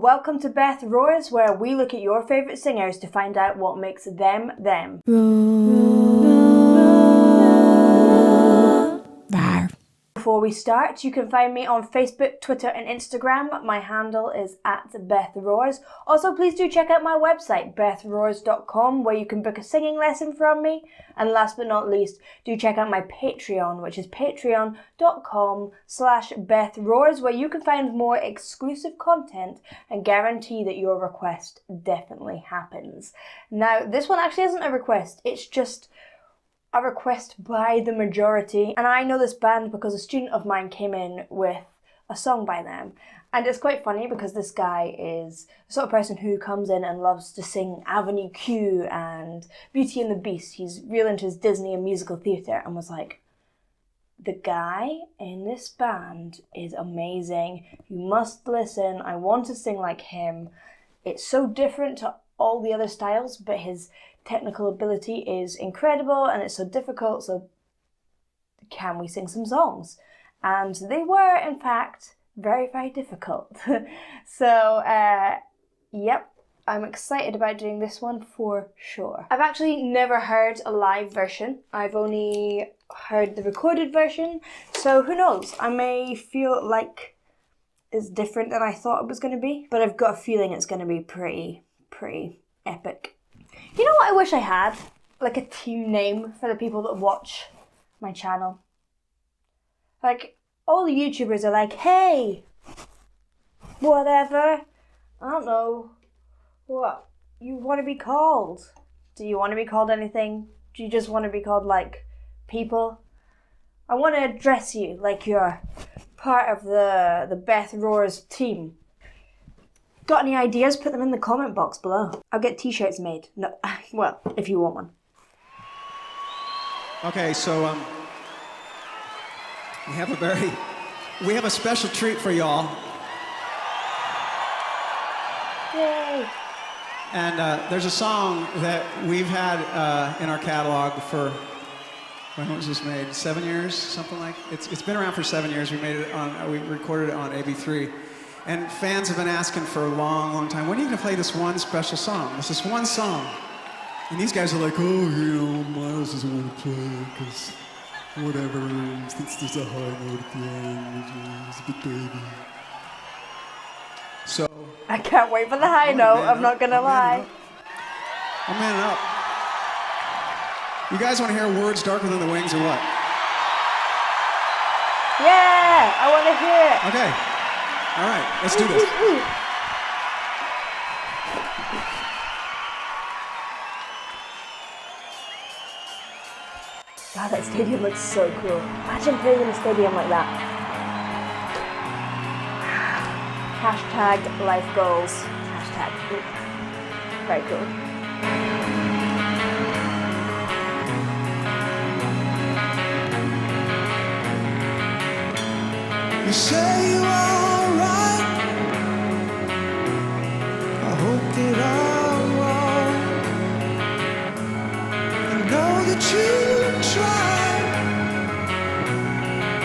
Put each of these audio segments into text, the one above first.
Welcome to Beth Roars, where we look at your favourite singers to find out what makes them them. Before we start, you can find me on Facebook, Twitter and Instagram. My handle is @BethRoars. Also, please do check out my website, bethroars.com, where you can book a singing lesson from me. And last but not least, do check out my Patreon, which is patreon.com/BethRoars, where you can find more exclusive content and guarantee that your request definitely happens. Now, this one actually isn't a request, it's just a request by the majority, and I know this band because a student of mine came in with a song by them, and it's quite funny because this guy is the sort of person who comes in and loves to sing Avenue Q and Beauty and the Beast. He's real into his Disney and musical theatre, and was like, the guy in this band is amazing, you must listen, I want to sing like him. It's so different to all the other styles, but his technical ability is incredible and it's so difficult, so can we sing some songs? And they were, in fact, very, very difficult. So, yep, I'm excited about doing this one for sure. I've actually never heard a live version. I've only heard the recorded version, so who knows? I may feel like it's different than I thought it was going to be, but I've got a feeling it's going to be pretty epic. You know what I wish I had? Like a team name for the people that watch my channel. Like, all the YouTubers are like, hey, whatever, I don't know, what you want to be called? Do you want to be called anything? Do you just want to be called, like, people? I want to address you like you're part of the Beth Roars team. Got any ideas? Put them in the comment box below. I'll get t-shirts made. No, well, if you want one. Okay, so we have a special treat for y'all. Yay! And there's a song that we've had in our catalog for, when was this made? 7 years, something like. It's been around for 7 years. We recorded it on AB3. And fans have been asking for a long, long time, when are you going to play this one special song? It's this one song. And these guys are like, oh, Miles doesn't want to play it because whatever, since there's a high note at the end, he's a bit baby. So... I can't wait for the high note, I'm not going to lie. I'm manning up. You guys want to hear Words Darker Than the Wings or what? Yeah, I want to hear it. Okay. All right, let's do this. Wow, that stadium looks so cool. Imagine playing in a stadium like that. Hashtag life goals. Hashtag. Very cool. You say you are. I hope that I'm wrong. I know that you tried,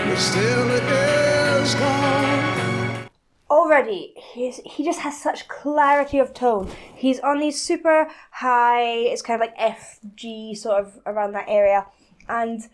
but still it is gone. Already, he just has such clarity of tone. He's on these super high, it's kind of like F, G, sort of around that area, and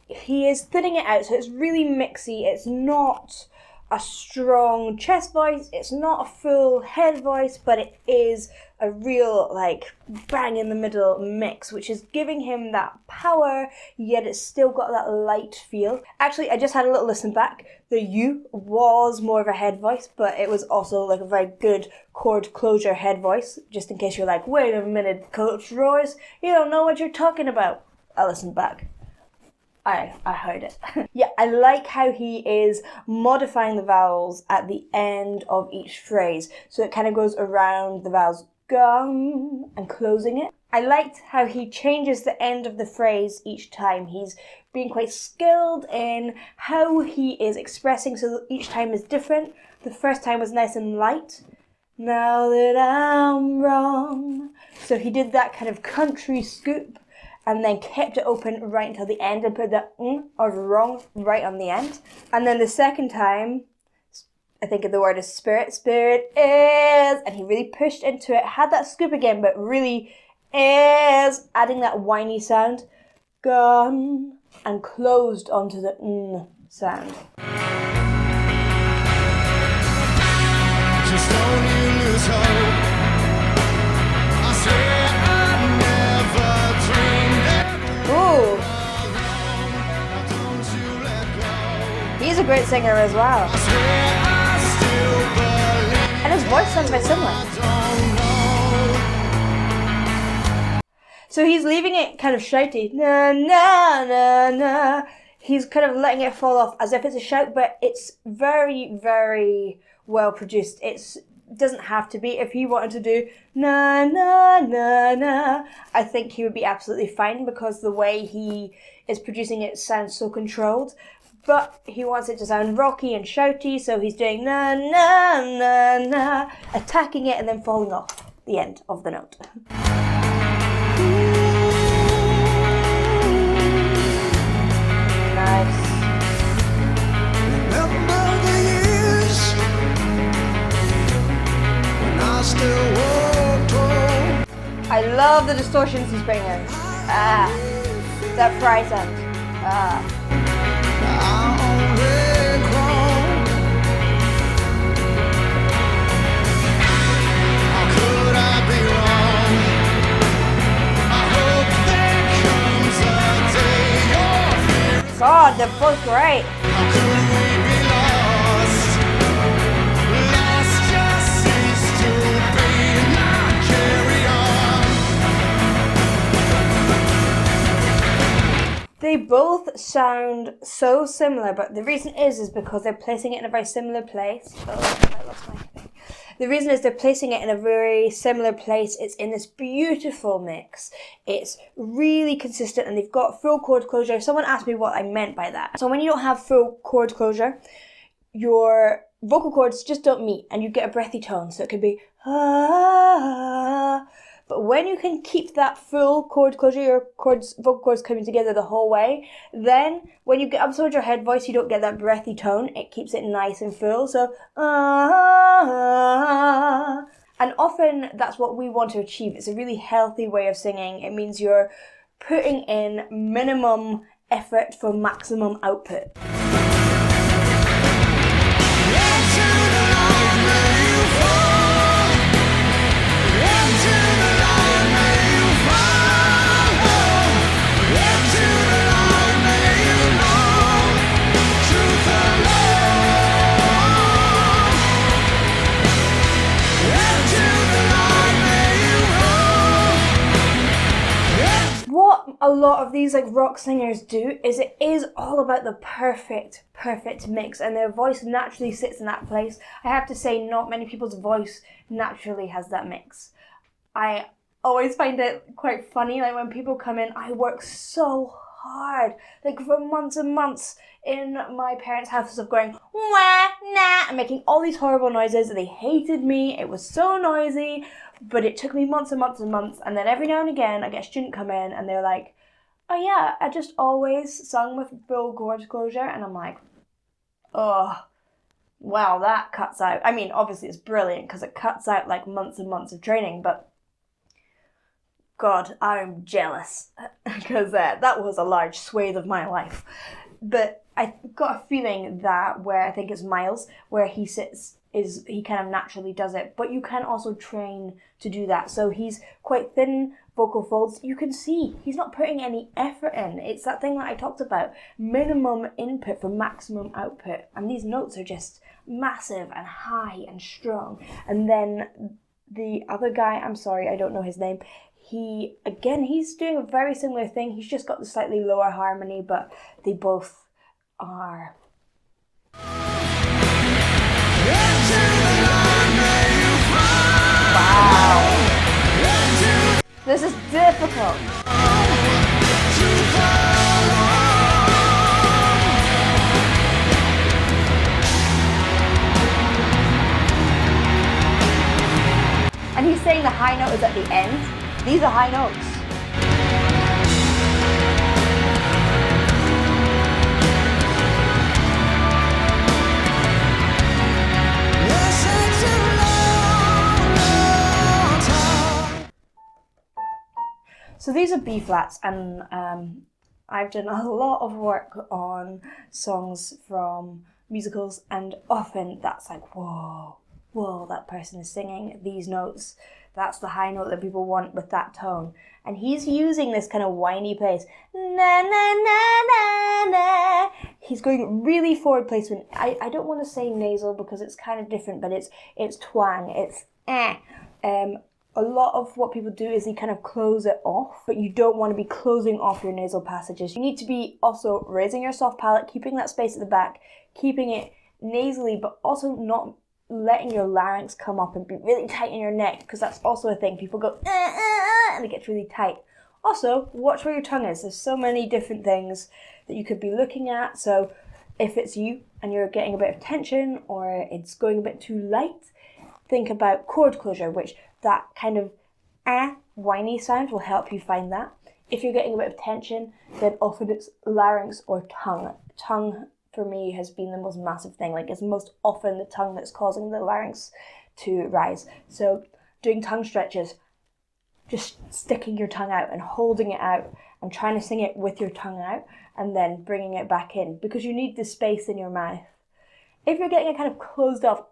he is thinning it out, so it's really mixy. It's not a strong chest voice, it's not a full head voice, but it is a real, like, bang in the middle mix, which is giving him that power, yet it's still got that light feel. Actually, I just had a little listen back. The U was more of a head voice, but it was also like a very good chord closure head voice, just in case you're like, wait a minute, Coach Roars, you don't know what you're talking about. I listened back. I heard it. Yeah, I like how he is modifying the vowels at the end of each phrase. So it kind of goes around the vowels gum and closing it. I liked how he changes the end of the phrase each time. He's being quite skilled in how he is expressing, so that each time is different. The first time was nice and light. Now that I'm wrong. So he did that kind of country scoop and then kept it open right until the end and put the or wrong right on the end. And then the second time, I think the word is spirit. Spirit is, and he really pushed into it. Had that scoop again, but really is, adding that whiny sound. Gone and closed onto the n sound. Just don't you lose hope. I swear I never dreamed that. Ooh, Don't you let go. he's a great singer as well. I swear I still believe. And his voice sounds very similar. Don't know. So he's leaving it kind of shouty. Na, na, na, na. He's kind of letting it fall off as if it's a shout, but it's very, very well produced. It doesn't have to be. If he wanted to do na, na, na, na, I think he would be absolutely fine because the way he is producing it sounds so controlled. But he wants it to sound rocky and shouty, so he's doing na, na, na, na, attacking it and then falling off the end of the note. Nice. Remember the years when I still walked home. I love the distortions he's bringing in. That fry sound. I only grown. How could I be wrong? I hope there comes a day you're here. God, they're both great. How could we be lost? Lost just cease to be, not carry on. They both sound so similar, but the reason is because they're placing it in a very similar place. Oh, I lost my thing. The reason is they're placing it in a very similar place. It's in this beautiful mix. It's really consistent and they've got full chord closure. Someone asked me what I meant by that. So when you don't have full chord closure, your vocal cords just don't meet and you get a breathy tone. So it could be ah. But when you can keep that full chord closure, your vocal cords coming together the whole way, then when you get up towards your head voice, you don't get that breathy tone. It keeps it nice and full. So, and often that's what we want to achieve. It's a really healthy way of singing. It means you're putting in minimum effort for maximum output. What a lot of these like rock singers do is it is all about the perfect mix, and their voice naturally sits in that place. I have to say, not many people's voice naturally has that mix. I always find it quite funny, like when people come in, I work so hard, like for months and months in my parents' house of going wah, nah, and making all these horrible noises. They hated me, it was so noisy. But it took me months and months and months, and then every now and again I get a student come in and they're like, oh yeah, I just always sung with full chord closure, and I'm like, oh, wow, that cuts out. I mean, obviously it's brilliant because it cuts out like months and months of training, but God, I'm jealous because that was a large swathe of my life. But I got a feeling that where I think it's Miles, where he sits, is he kind of naturally does it, but you can also train to do that. So he's quite thin vocal folds. You can see he's not putting any effort in. It's that thing that I talked about, minimum input for maximum output, and these notes are just massive and high and strong. And then the other guy, I'm sorry, I don't know his name, he's doing a very similar thing. He's just got the slightly lower harmony, but they both are. Wow. This is difficult. And he's saying the high note is at the end. These are high notes. So these are B flats, and I've done a lot of work on songs from musicals, and often that's like, whoa, that person is singing these notes. That's the high note that people want with that tone. And he's using this kind of whiny place. Na, na, na, na, na. He's going really forward placement. I don't want to say nasal because it's kind of different, but it's twang. It's eh. A lot of what people do is they kind of close it off, but you don't want to be closing off your nasal passages. You need to be also raising your soft palate, keeping that space at the back, keeping it nasally, but also not letting your larynx come up and be really tight in your neck, because that's also a thing. People go, and it gets really tight. Also, watch where your tongue is. There's so many different things that you could be looking at. So if it's you and you're getting a bit of tension or it's going a bit too light, think about chord closure, which that kind of whiny sound will help you find that. If you're getting a bit of tension, then often it's larynx or tongue. Tongue, for me, has been the most massive thing. Like, it's most often the tongue that's causing the larynx to rise. So doing tongue stretches, just sticking your tongue out and holding it out and trying to sing it with your tongue out and then bringing it back in, because you need the space in your mouth. If you're getting a kind of closed off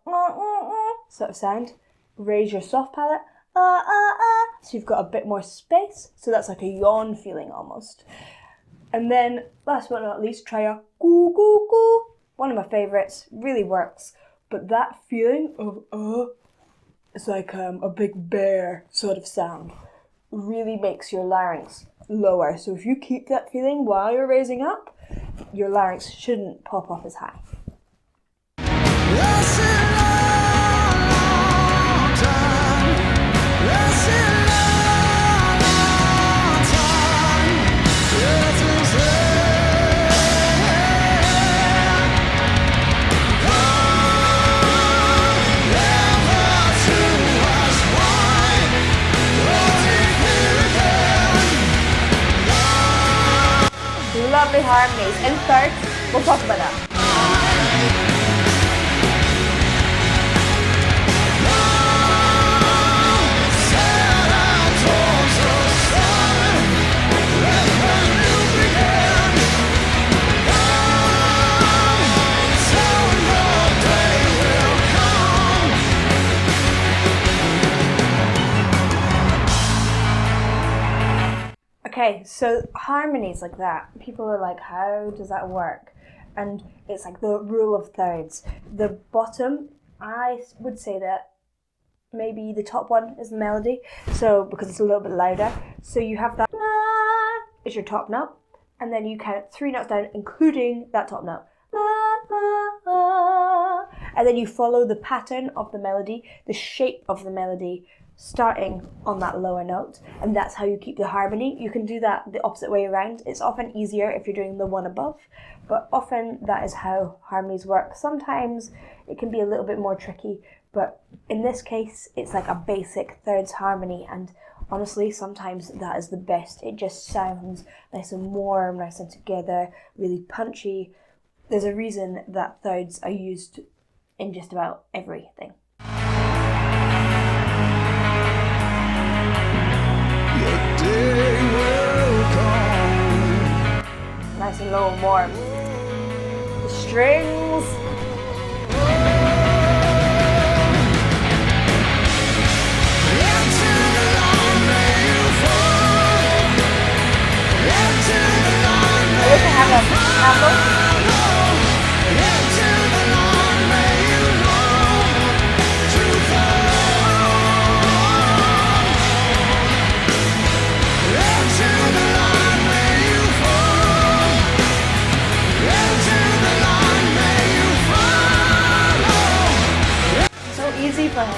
sort of sound, raise your soft palate, so you've got a bit more space. So that's like a yawn feeling almost. And then, last but not least, try a goo goo goo. One of my favourites, really works. But that feeling of it's like a big bear sort of sound, really makes your larynx lower. So if you keep that feeling while you're raising up, your larynx shouldn't pop off as high. Lovely harmonies. In thirds, we'll talk about that. Okay, so harmonies like that, people are like, how does that work? And it's like the rule of thirds. The bottom, I would say that maybe the top one is the melody, so because it's a little bit louder. So you have that is your top note, and then you count 3 notes down, including that top note. And then you follow the pattern of the melody, the shape of the melody, starting on that lower note, and that's how you keep the harmony. You can do that the opposite way around. It's often easier if you're doing the one above, but often that is how harmonies work. Sometimes it can be a little bit more tricky, but in this case, it's like a basic thirds harmony, and honestly, sometimes that is the best. It just sounds nice and warm, nice and together, really punchy. There's a reason that thirds are used in just about everything. Nice and low and warm. The strings. I wish I had a handle. Easy for him.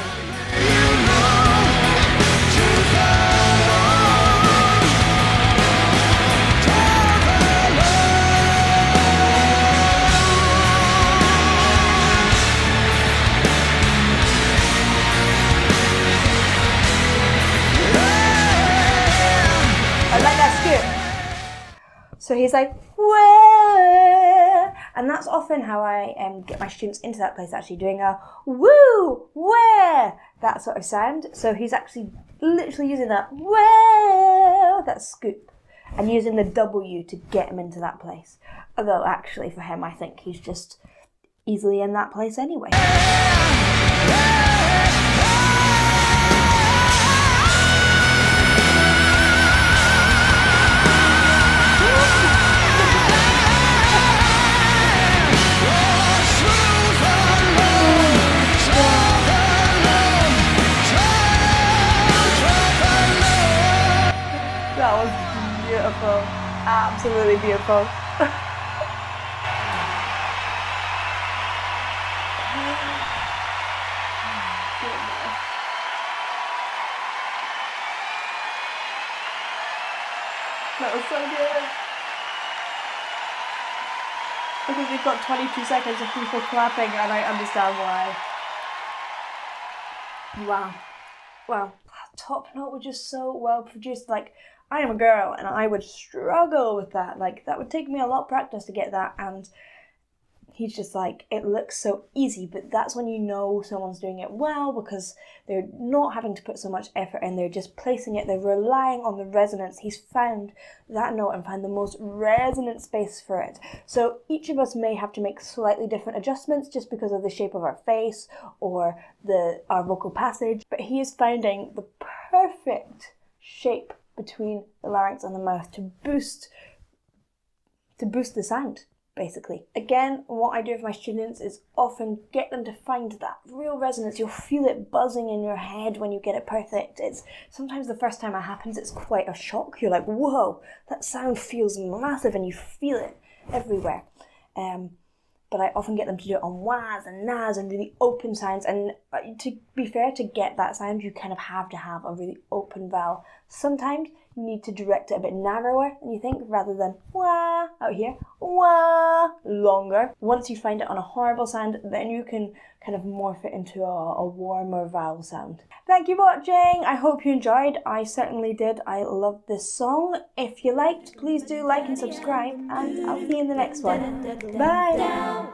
I like that scoop. So he's like, where? And that's often how I get my students into that place, actually doing a woo, where, that sort of sound. So he's actually literally using that where with that scoop and using the W to get him into that place. Although actually for him, I think he's just easily in that place anyway. That was beautiful. Absolutely beautiful. That was so good. Because we've got 22 seconds of people clapping and I understand why. Wow. Wow. Top Note was just so well produced. Like, I am a girl and I would struggle with that. Like, that would take me a lot of practice to get that, and he's just like, it looks so easy, but that's when you know someone's doing it well, because they're not having to put so much effort in, they're just placing it, they're relying on the resonance. He's found that note and found the most resonant space for it. So each of us may have to make slightly different adjustments just because of the shape of our face or our vocal passage, but he is finding the perfect shape between the larynx and the mouth to boost the sound, basically. Again, what I do with my students is often get them to find that real resonance. You'll feel it buzzing in your head when you get it perfect. It's sometimes the first time it happens, it's quite a shock. You're like, whoa, that sound feels massive, and you feel it everywhere. But I often get them to do it on wahs and nahs and really open sounds. And to be fair, to get that sound, you kind of have to have a really open vowel. Sometimes you need to direct it a bit narrower than you think, rather than wah out here, wah longer. Once you find it on a horrible sound, then you can kind of morph it into a warmer vowel sound. Thank you for watching. I hope you enjoyed. I certainly did. I loved this song. If you liked, please do like and subscribe, and I'll see you in the next one. Bye.